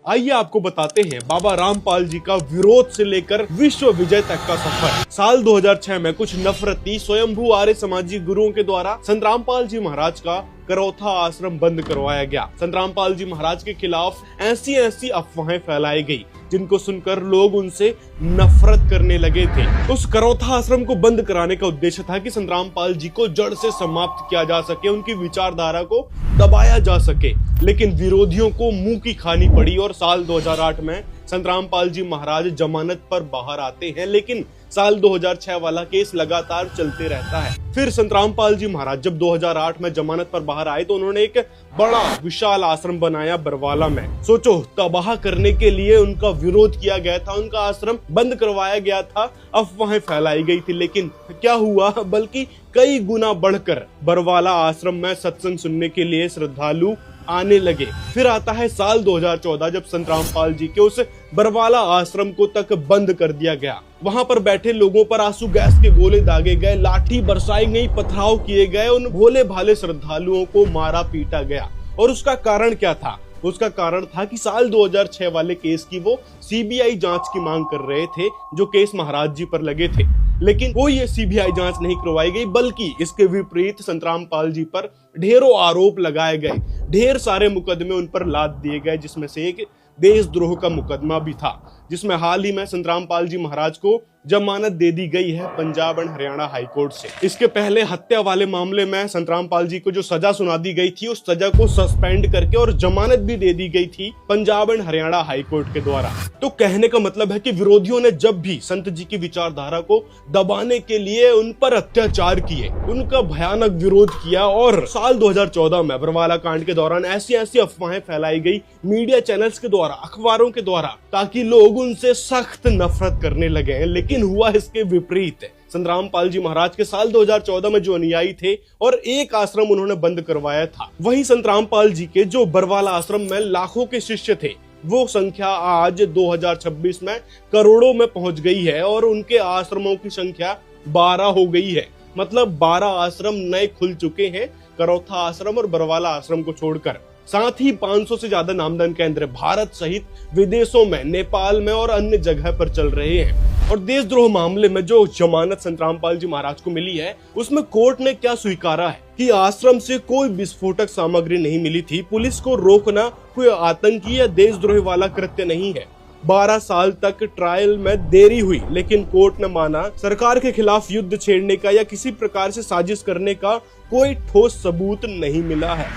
आइए आपको बताते हैं बाबा रामपाल जी का विरोध से लेकर विश्व विजय तक का सफर। साल 2006 में कुछ नफरती स्वयंभू आर्य समाजी गुरुओं के द्वारा संत रामपाल जी महाराज का करौथा आश्रम बंद करवाया गया। संत रामपाल जी महाराज के खिलाफ ऐसी अफवाहें फैलाई गई जिनको सुनकर लोग उनसे नफरत करने लगे थे। उस करौथा आश्रम को बंद कराने का उद्देश्य था कि संत रामपाल जी को जड़ से समाप्त किया जा सके, उनकी विचारधारा को दबाया जा सके। लेकिन विरोधियों को मुंह की खानी पड़ी और साल 2008 में संत रामपाल जी महाराज जमानत पर बाहर आते हैं, लेकिन साल 2006 वाला केस लगातार चलते रहता है। फिर संत रामपाल जी महाराज जब 2008 में जमानत पर बाहर आए तो उन्होंने एक बड़ा विशाल आश्रम बनाया बरवाला में। सोचो, तबाह करने के लिए उनका विरोध किया गया था, उनका आश्रम बंद करवाया गया था, अफवाहें फैलाई गई थी। लेकिन क्या हुआ, बल्कि कई गुना बढ़कर बरवाला आश्रम में सत्संग सुनने के लिए श्रद्धालु आने लगे। फिर आता है साल 2014 जब संत रामपाल जी के उस बरवाला आश्रम को तक बंद कर दिया गया। वहां पर बैठे लोगों पर आंसू गैस के गोले दागे गए, लाठी बरसाई गई, पथराव किए गए, उन भोले भाले श्रद्धालुओं को मारा पीटा गया। और उसका कारण क्या था? उसका कारण था कि साल 2006 वाले केस की वो सीबीआई जांच की मांग कर रहे थे, जो केस महाराज जी पर लगे थे। लेकिन कोई ये सीबीआई जांच नहीं करवाई गई, बल्कि इसके विपरीत संत रामपाल जी पर ढेरों आरोप लगाए गए, ढेर सारे मुकदमे उन पर लाद दिए गए, जिसमें से एक देशद्रोह का मुकदमा भी था, जिसमें हाल ही में संत रामपाल जी महाराज को जमानत दे दी गई है पंजाब एंड हरियाणा हाईकोर्ट से। इसके पहले हत्या वाले मामले में संत रामपाल जी को जो सजा सुना दी गई थी, उस सजा को सस्पेंड करके और जमानत भी दे दी गई थी पंजाब एंड हरियाणा हाईकोर्ट के द्वारा। तो कहने का मतलब है कि विरोधियों ने जब भी संत जी की विचारधारा को दबाने के लिए उन पर अत्याचार किए, उनका भयानक विरोध किया। और साल 2014 में बरवाला कांड के दौरान ऐसी अफवाहें फैलाई गई मीडिया चैनल्स के द्वारा, अखबारों के द्वारा, ताकि लोग उनसे सख्त नफरत करने लगे। लेकिन हुआ इसके विपरीत। संत रामपाल जी महाराज के साल 2014 में जो अनुयायी थे और एक आश्रम उन्होंने बंद करवाया था, वही संत रामपाल जी के जो बरवाला आश्रम में लाखों के शिष्य थे, वो संख्या आज 2026 में करोड़ों में पहुंच गई है और उनके आश्रमों की संख्या 12 हो गई है। मतलब 12 आश्रम नए खुल चुके हैं, करौथा आश्रम और बरवाला आश्रम को छोड़कर। साथ ही 500 से ज्यादा नामदान केंद्र भारत सहित विदेशों में, नेपाल में और अन्य जगह पर चल रहे हैं। और देशद्रोह मामले में जो जमानत संत रामपाल जी महाराज को मिली है, उसमें कोर्ट ने क्या स्वीकारा है कि आश्रम से कोई विस्फोटक सामग्री नहीं मिली थी। पुलिस को रोकना कोई आतंकी या देशद्रोह वाला कृत्य नहीं है। 12 साल तक ट्रायल में देरी हुई, लेकिन कोर्ट ने माना सरकार के खिलाफ युद्ध छेड़ने का या किसी प्रकार से साजिश करने का कोई ठोस सबूत नहीं मिला है।